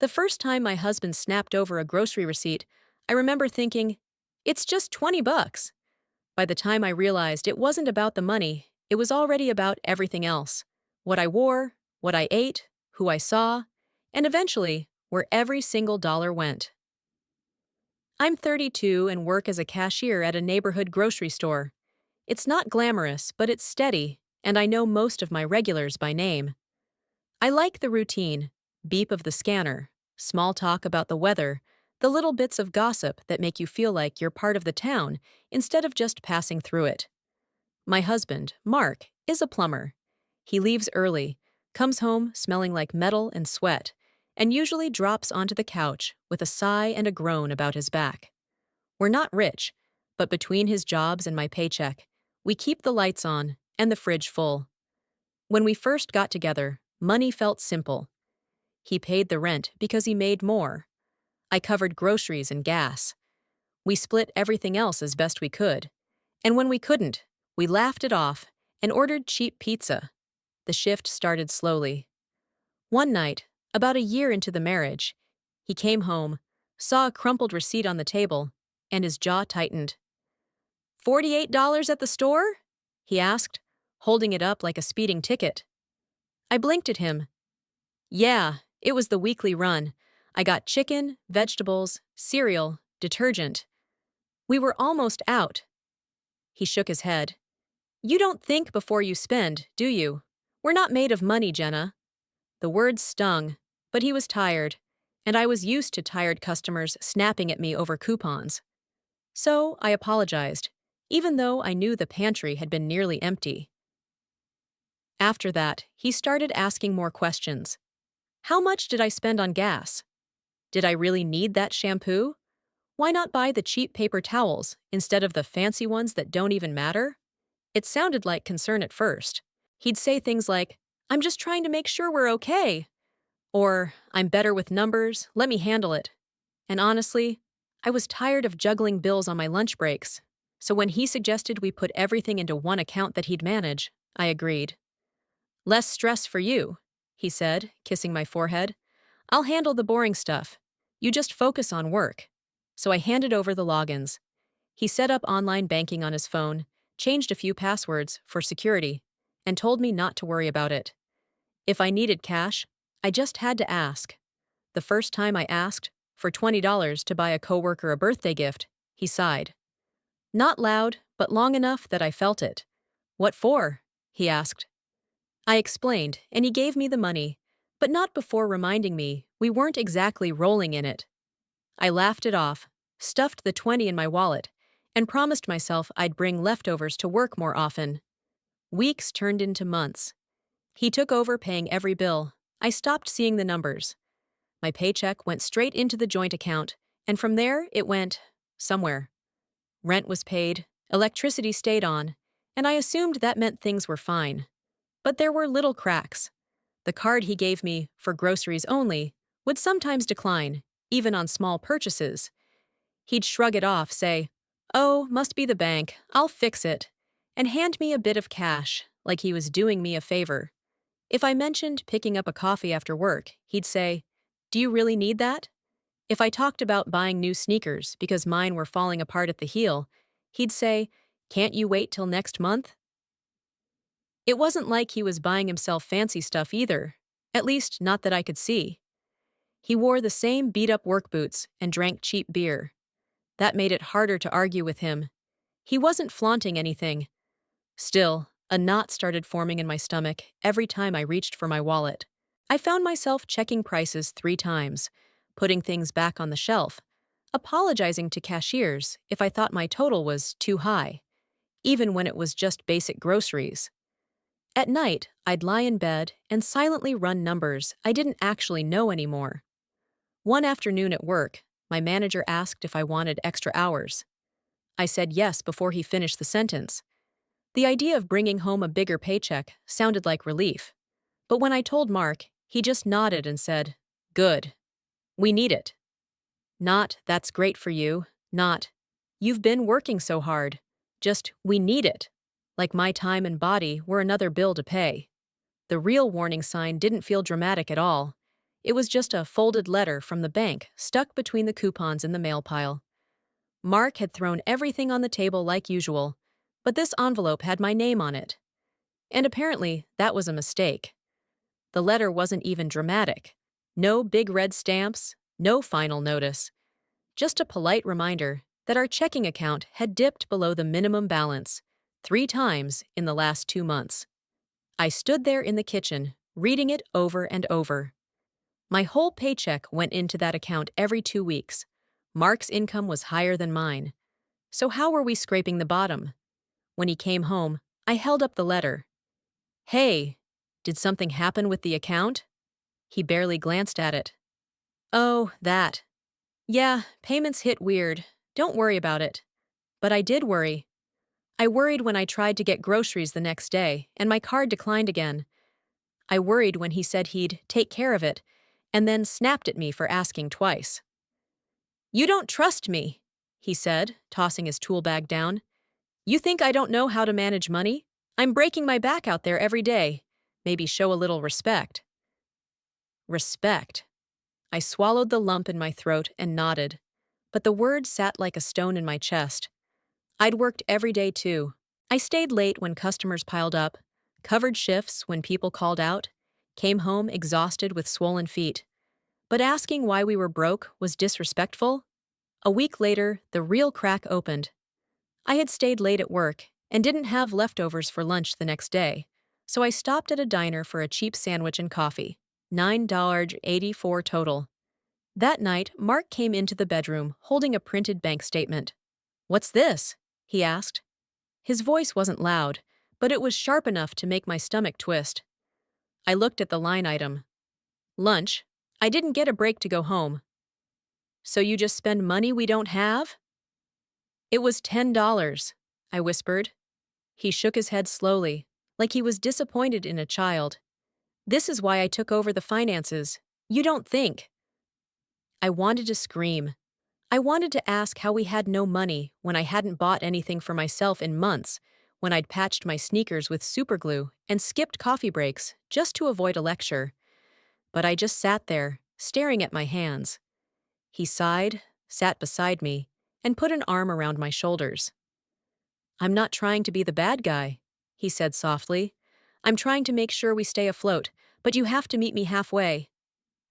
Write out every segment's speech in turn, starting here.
The first time my husband snapped over a grocery receipt, I remember thinking, it's just 20 bucks. By the time I realized it wasn't about the money, it was already about everything else. What I wore, what I ate, who I saw, and eventually, where every single dollar went. I'm 32 and work as a cashier at a neighborhood grocery store. It's not glamorous, but it's steady, and I know most of my regulars by name. I like the routine, beep of the scanner, small talk about the weather, the little bits of gossip that make you feel like you're part of the town instead of just passing through it. My husband, Mark, is a plumber. He leaves early, comes home smelling like metal and sweat, and usually drops onto the couch with a sigh and a groan about his back. We're not rich, but between his jobs and my paycheck, we keep the lights on and the fridge full. When we first got together, money felt simple. He paid the rent because he made more. I covered groceries and gas. We split everything else as best we could. And when we couldn't, we laughed it off and ordered cheap pizza. The shift started slowly. One night, about a year into the marriage, he came home, saw a crumpled receipt on the table, and his jaw tightened. $48 at the store? He asked, holding it up like a speeding ticket. I blinked at him. Yeah, it was the weekly run. I got chicken, vegetables, cereal, detergent. We were almost out. He shook his head. You don't think before you spend, do you? We're not made of money, Jenna. The words stung, but he was tired, and I was used to tired customers snapping at me over coupons. So I apologized, even though I knew the pantry had been nearly empty. After that, he started asking more questions. How much did I spend on gas? Did I really need that shampoo? Why not buy the cheap paper towels instead of the fancy ones that don't even matter? It sounded like concern at first. He'd say things like, I'm just trying to make sure we're okay. Or, I'm better with numbers, let me handle it. And honestly, I was tired of juggling bills on my lunch breaks. So when he suggested we put everything into one account that he'd manage, I agreed. Less stress for you, he said, kissing my forehead. I'll handle the boring stuff. You just focus on work. So I handed over the logins. He set up online banking on his phone, changed a few passwords for security, and told me not to worry about it. If I needed cash, I just had to ask. The first time I asked for $20 to buy a coworker a birthday gift, he sighed. Not loud, but long enough that I felt it. What for? He asked. I explained, and he gave me the money, but not before reminding me we weren't exactly rolling in it. I laughed it off, stuffed the 20 in my wallet, and promised myself I'd bring leftovers to work more often. Weeks turned into months. He took over paying every bill. I stopped seeing the numbers. My paycheck went straight into the joint account, and from there it went somewhere. Rent was paid, electricity stayed on, and I assumed that meant things were fine. But there were little cracks. The card he gave me, for groceries only, would sometimes decline, even on small purchases. He'd shrug it off, say, "Oh, must be the bank, I'll fix it," and hand me a bit of cash, like he was doing me a favor. If I mentioned picking up a coffee after work, he'd say, "Do you really need that?" If I talked about buying new sneakers because mine were falling apart at the heel, he'd say, "Can't you wait till next month?" It wasn't like he was buying himself fancy stuff either, at least not that I could see. He wore the same beat-up work boots and drank cheap beer. That made it harder to argue with him. He wasn't flaunting anything. Still, a knot started forming in my stomach every time I reached for my wallet. I found myself checking prices 3 times, putting things back on the shelf, apologizing to cashiers if I thought my total was too high, even when it was just basic groceries. At night, I'd lie in bed and silently run numbers I didn't actually know anymore. One afternoon at work, my manager asked if I wanted extra hours. I said yes before he finished the sentence. The idea of bringing home a bigger paycheck sounded like relief. But when I told Mark, he just nodded and said, "Good. We need it." Not, "That's great for you," not, "You've been working so hard." Just, "We need it." Like my time and body were another bill to pay. The real warning sign didn't feel dramatic at all. It was just a folded letter from the bank stuck between the coupons in the mail pile. Mark had thrown everything on the table like usual, but this envelope had my name on it. And apparently, that was a mistake. The letter wasn't even dramatic. No big red stamps, no final notice. Just a polite reminder that our checking account had dipped below the minimum balance 3 times in the last 2 months. I stood there in the kitchen, reading it over and over. My whole paycheck went into that account every 2 weeks. Mark's income was higher than mine. So how were we scraping the bottom? When he came home, I held up the letter. Hey, did something happen with the account? He barely glanced at it. Oh, that. Yeah, payments hit weird. Don't worry about it. But I did worry. I worried when I tried to get groceries the next day and my card declined again. I worried when he said he'd take care of it and then snapped at me for asking twice. You don't trust me, he said, tossing his tool bag down. You think I don't know how to manage money? I'm breaking my back out there every day. Maybe show a little respect. Respect. I swallowed the lump in my throat and nodded, but the word sat like a stone in my chest. I'd worked every day too. I stayed late when customers piled up, covered shifts when people called out, came home exhausted with swollen feet. But asking why we were broke was disrespectful? A week later, the real crack opened. I had stayed late at work and didn't have leftovers for lunch the next day, so I stopped at a diner for a cheap sandwich and coffee. $9.84 total. That night, Mark came into the bedroom holding a printed bank statement. What's this? He asked. His voice wasn't loud, but it was sharp enough to make my stomach twist. I looked at the line item. Lunch. I didn't get a break to go home. So you just spend money we don't have? It was $10, I whispered. He shook his head slowly, like he was disappointed in a child. This is why I took over the finances. You don't think. I wanted to scream. I wanted to ask how we had no money when I hadn't bought anything for myself in months, when I'd patched my sneakers with superglue and skipped coffee breaks just to avoid a lecture. But I just sat there, staring at my hands. He sighed, sat beside me, and put an arm around my shoulders. I'm not trying to be the bad guy, he said softly. I'm trying to make sure we stay afloat, but you have to meet me halfway.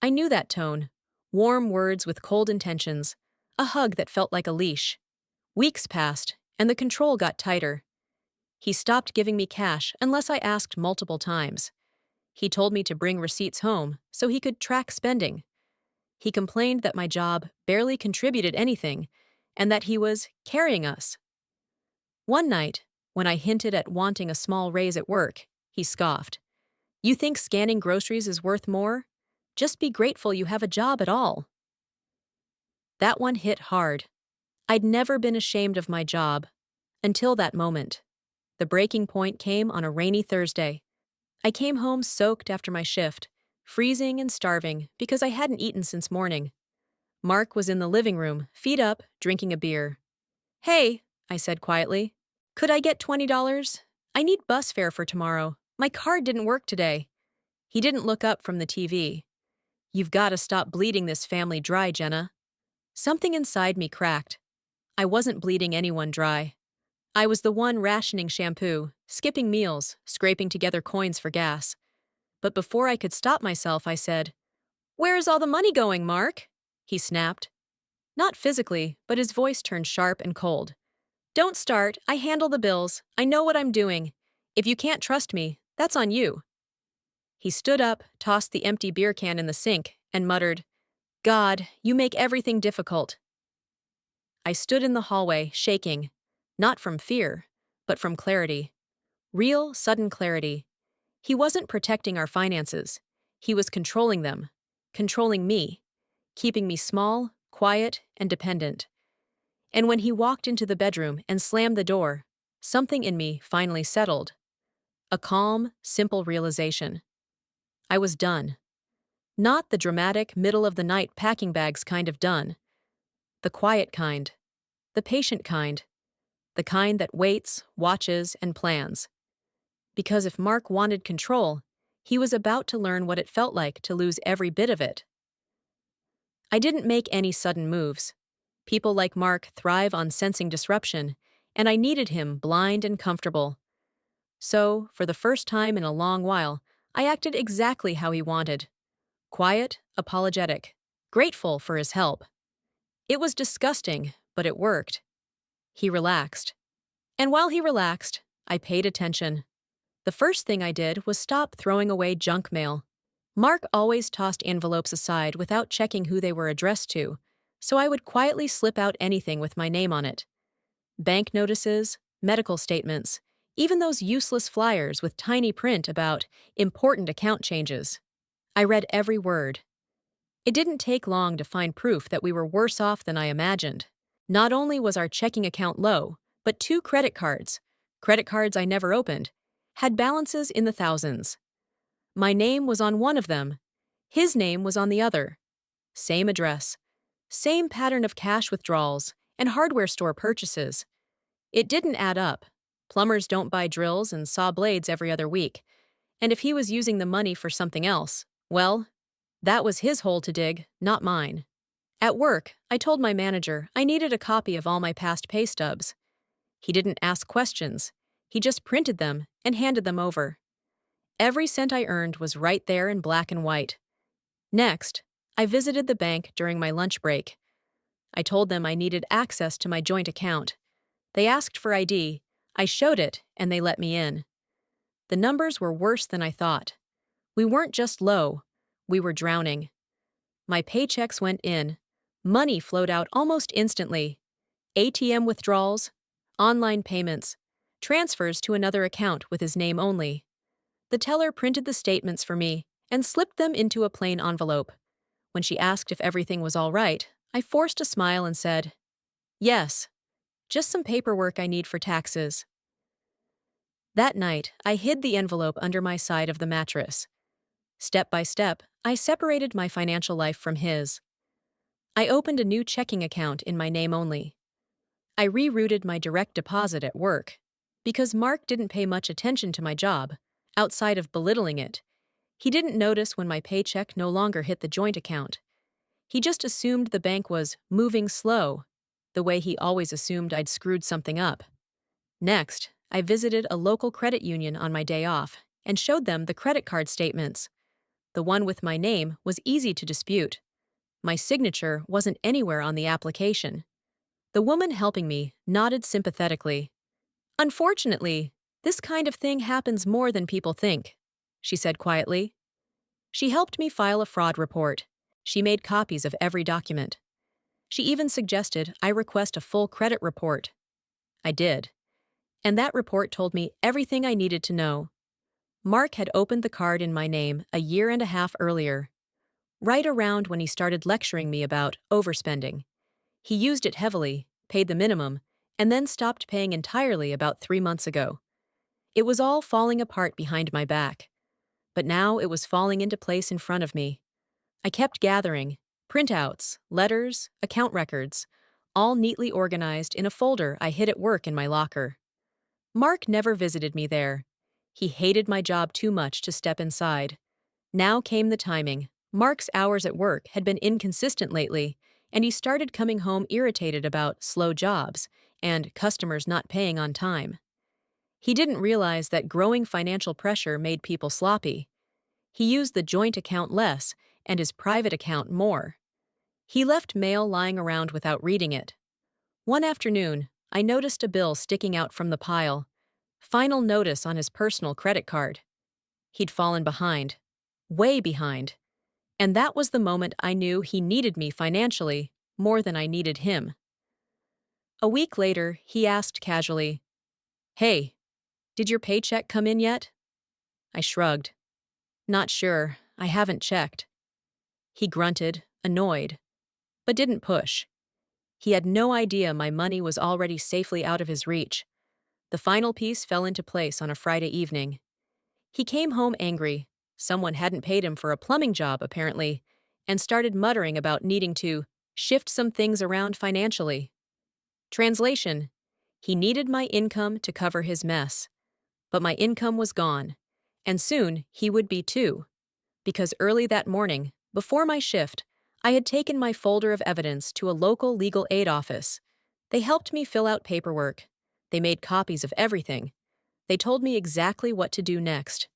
I knew that tone. Warm words with cold intentions. A hug that felt like a leash. Weeks passed, and the control got tighter. He stopped giving me cash unless I asked multiple times. He told me to bring receipts home so he could track spending. He complained that my job barely contributed anything and that he was carrying us. One night, when I hinted at wanting a small raise at work, he scoffed. You think scanning groceries is worth more? Just be grateful you have a job at all. That one hit hard. I'd never been ashamed of my job, until that moment. The breaking point came on a rainy Thursday. I came home soaked after my shift, freezing and starving because I hadn't eaten since morning. Mark was in the living room, feet up, drinking a beer. Hey, I said quietly, could I get $20? I need bus fare for tomorrow. My card didn't work today. He didn't look up from the TV. You've got to stop bleeding this family dry, Jenna. Something inside me cracked. I wasn't bleeding anyone dry. I was the one rationing shampoo, skipping meals, scraping together coins for gas. But before I could stop myself, I said, Where is all the money going, Mark? He snapped. Not physically, but his voice turned sharp and cold. Don't start. I handle the bills. I know what I'm doing. If you can't trust me, that's on you. He stood up, tossed the empty beer can in the sink, and muttered, God, you make everything difficult. I stood in the hallway, shaking, not from fear, but from clarity. Real, sudden clarity. He wasn't protecting our finances. He was controlling them, controlling me, keeping me small, quiet, and dependent. And when he walked into the bedroom and slammed the door, something in me finally settled. A calm, simple realization. I was done. Not the dramatic, middle-of-the-night packing bags kind of done. The quiet kind. The patient kind. The kind that waits, watches, and plans. Because if Mark wanted control, He was about to learn what it felt like to lose every bit of it. I didn't make any sudden moves. People like Mark thrive on sensing disruption, and I needed him blind and comfortable. So, for the first time in a long while, I acted exactly how he wanted. Quiet, apologetic, grateful for his help. It was disgusting, but it worked. He relaxed. And while he relaxed, I paid attention. The first thing I did was stop throwing away junk mail. Mark always tossed envelopes aside without checking who they were addressed to, so I would quietly slip out anything with my name on it. Bank notices, medical statements, even those useless flyers with tiny print about important account changes. I read every word. It didn't take long to find proof that we were worse off than I imagined. Not only was our checking account low, but 2 credit cards I never opened, had balances in the thousands. My name was on one of them. His name was on the other. Same address. Same pattern of cash withdrawals and hardware store purchases. It didn't add up. Plumbers don't buy drills and saw blades every other week. And if he was using the money for something else, well, that was his hole to dig, not mine. At work, I told my manager I needed a copy of all my past pay stubs. He didn't ask questions. He just printed them and handed them over. Every cent I earned was right there in black and white. Next, I visited the bank during my lunch break. I told them I needed access to my joint account. They asked for ID. I showed it, and they let me in. The numbers were worse than I thought. We weren't just low, we were drowning. My paychecks went in. Money flowed out almost instantly. ATM withdrawals, online payments, transfers to another account with his name only. The teller printed the statements for me and slipped them into a plain envelope. When she asked if everything was all right, I forced a smile and said, "Yes, just some paperwork I need for taxes." That night, I hid the envelope under my side of the mattress. Step by step, I separated my financial life from his. I opened a new checking account in my name only. I rerouted my direct deposit at work. Because Mark didn't pay much attention to my job, outside of belittling it. He didn't notice when my paycheck no longer hit the joint account. He just assumed the bank was moving slow, the way he always assumed I'd screwed something up. Next, I visited a local credit union on my day off and showed them the credit card statements. The one with my name was easy to dispute. My signature wasn't anywhere on the application. The woman helping me nodded sympathetically. "Unfortunately, this kind of thing happens more than people think," she said quietly. She helped me file a fraud report. She made copies of every document. She even suggested I request a full credit report. I did. And that report told me everything I needed to know. Mark had opened the card in my name a year and a half earlier, right around when he started lecturing me about overspending. He used it heavily, paid the minimum, and then stopped paying entirely about 3 months ago. It was all falling apart behind my back. But now it was falling into place in front of me. I kept gathering printouts, letters, account records, all neatly organized in a folder I hid at work in my locker. Mark never visited me there. He hated my job too much to step inside. Now came the timing. Mark's hours at work had been inconsistent lately, and he started coming home irritated about slow jobs and customers not paying on time. He didn't realize that growing financial pressure made people sloppy. He used the joint account less and his private account more. He left mail lying around without reading it. One afternoon, I noticed a bill sticking out from the pile. Final notice on his personal credit card. He'd fallen behind. Way behind. And that was the moment I knew he needed me financially more than I needed him. A week later, he asked casually, "Hey, did your paycheck come in yet?" I shrugged. "Not sure. I haven't checked." He grunted, annoyed, but didn't push. He had no idea my money was already safely out of his reach. The final piece fell into place on a Friday evening. He came home angry. Someone hadn't paid him for a plumbing job, apparently, and started muttering about needing to shift some things around financially. Translation: he needed my income to cover his mess. But my income was gone, And soon he would be too, because early that morning, before my shift, I had taken my folder of evidence to a local legal aid office. They helped me fill out paperwork. They made copies of everything. They told me exactly what to do next.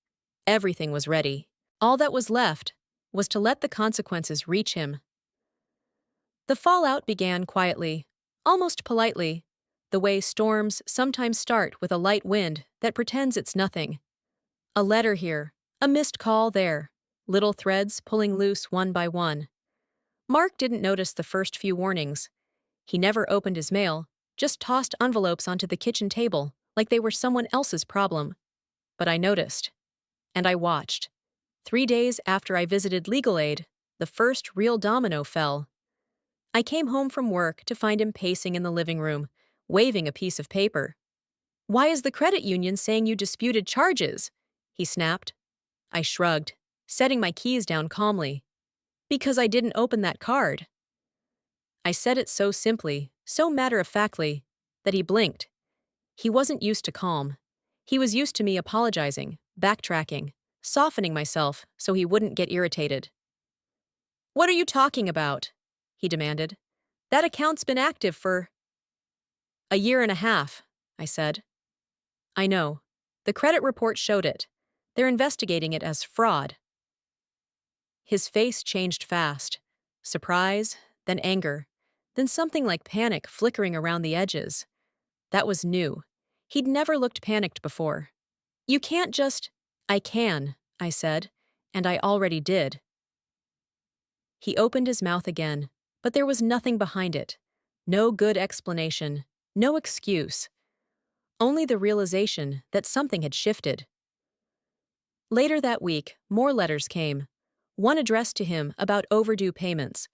Everything was ready. All that was left was to let the consequences reach him. The fallout began quietly, almost politely, the way storms sometimes start with a light wind that pretends it's nothing. A letter here, a missed call there, little threads pulling loose one by one. Mark didn't notice the first few warnings. He never opened his mail, just tossed envelopes onto the kitchen table like they were someone else's problem. But I noticed. And I watched. 3 days after I visited legal aid, the first real domino fell. I came home from work to find him pacing in the living room, waving a piece of paper. "Why is the credit union saying you disputed charges?" he snapped. I shrugged, setting my keys down calmly. "Because I didn't open that card." I said it so simply, so matter-of-factly, that he blinked. He wasn't used to calm. He was used to me apologizing, backtracking, softening myself so he wouldn't get irritated. "What are you talking about?" he demanded. "That account's been active for 1.5 years," I said. "I know. The credit report showed it. They're investigating it as fraud." His face changed fast. Surprise, then anger, then something like panic flickering around the edges. That was new. He'd never looked panicked before. "You can't just—" "I can," I said, and I already did. He opened his mouth again, but there was nothing behind it. No good explanation, no excuse. Only the realization that something had shifted. Later that week, more letters came. One addressed to him about overdue payments.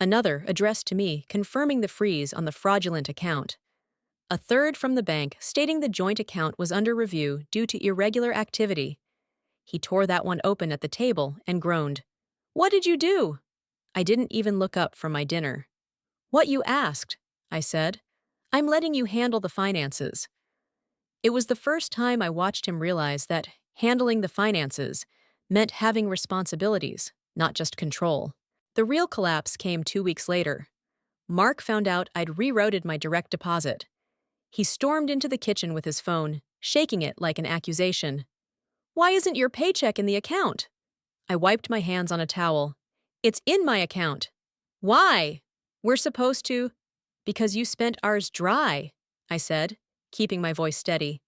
Another addressed to me confirming the freeze on the fraudulent account. A third from the bank stating the joint account was under review due to irregular activity. He tore that one open at the table and groaned. "What did you do?" I didn't even look up from my dinner. "What you asked," I said. "I'm letting you handle the finances." It was the first time I watched him realize that handling the finances meant having responsibilities, not just control. The real collapse came 2 weeks later. Mark found out I'd rerouted my direct deposit. He stormed into the kitchen with his phone, shaking it like an accusation. "Why isn't your paycheck in the account?" I wiped my hands on a towel. "It's in my account." "Why?" "We're supposed to—" "Because you spent ours dry," I said, keeping my voice steady.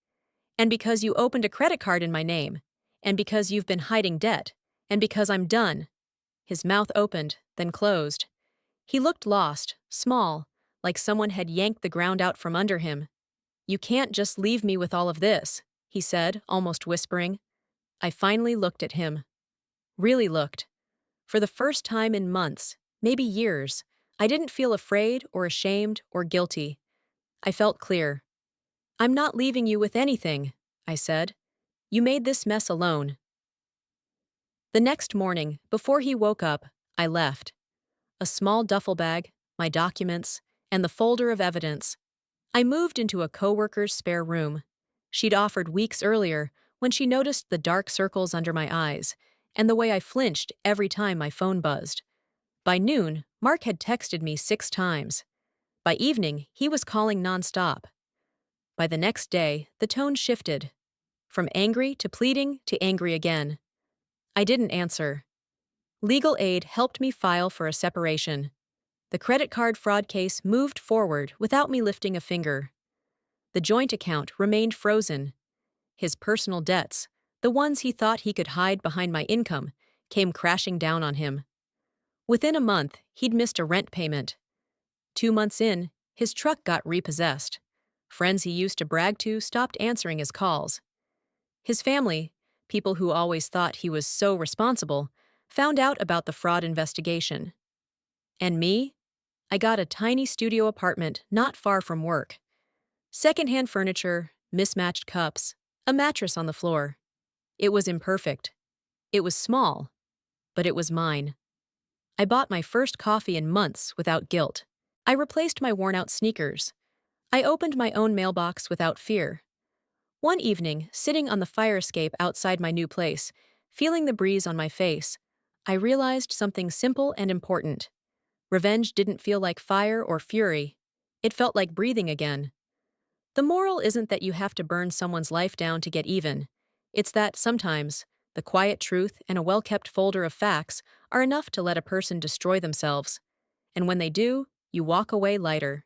"And because you opened a credit card in my name. And because you've been hiding debt. And because I'm done." His mouth opened, then closed. He looked lost, small, like someone had yanked the ground out from under him. "You can't just leave me with all of this," he said, almost whispering. I finally looked at him. Really looked. For the first time in months, maybe years, I didn't feel afraid or ashamed or guilty. I felt clear. "I'm not leaving you with anything," I said. "You made this mess alone." The next morning, before he woke up, I left. A small duffel bag, my documents, and the folder of evidence. I moved into a coworker's spare room. She'd offered weeks earlier when she noticed the dark circles under my eyes and the way I flinched every time my phone buzzed. By noon, Mark had texted me 6 times. By evening, he was calling nonstop. By the next day, the tone shifted. From angry to pleading to angry again. I didn't answer. Legal aid helped me file for a separation. The credit card fraud case moved forward without me lifting a finger. The joint account remained frozen. His personal debts, the ones he thought he could hide behind my income, came crashing down on him. Within a month, he'd missed a rent payment. 2 months in, his truck got repossessed. Friends he used to brag to stopped answering his calls. His family, people who always thought he was so responsible, found out about the fraud investigation. And me? I got a tiny studio apartment not far from work. Secondhand furniture, mismatched cups, a mattress on the floor. It was imperfect. It was small, but it was mine. I bought my first coffee in months without guilt. I replaced my worn-out sneakers. I opened my own mailbox without fear. One evening, sitting on the fire escape outside my new place, feeling the breeze on my face, I realized something simple and important. Revenge didn't feel like fire or fury. It felt like breathing again. The moral isn't that you have to burn someone's life down to get even. It's that sometimes, the quiet truth and a well-kept folder of facts are enough to let a person destroy themselves. And when they do, you walk away lighter.